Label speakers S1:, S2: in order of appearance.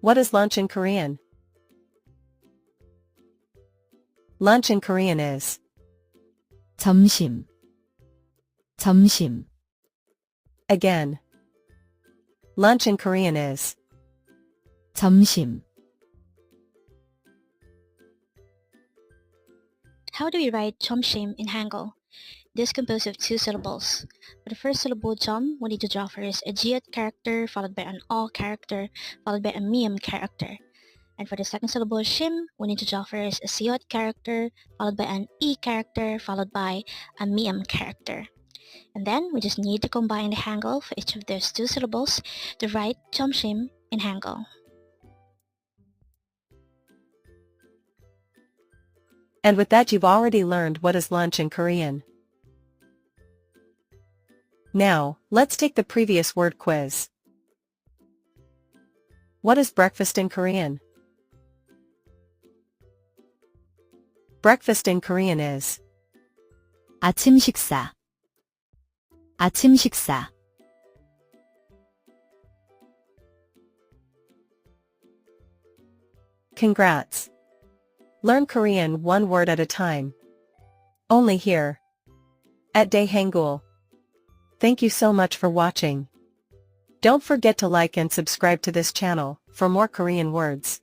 S1: What is lunch in Korean? Lunch in Korean is
S2: 점심, 점심,
S1: again. Lunch in Korean is
S2: 점심.
S3: How do we write 점심 in Hangul? It is composed of two syllables. For the first syllable 점, we need to draw first a jiat character followed by an o character followed by a miem character. And for the second syllable shim, we need to draw first a siot character followed by an e character followed by a miem character. And then we just need to combine the Hangul for each of those two syllables to write 점심 in Hangul.
S1: And with that you've already learned what is lunch in Korean. Now, let's take the previous word quiz. What is breakfast in Korean? Breakfast in Korean is
S2: 아침 식사, 아침 식사.
S1: Congrats! Learn Korean one word at a time. Only here at Dae-Hangul. Thank you so much for watching. Don't forget to like and subscribe to this channel for more Korean words.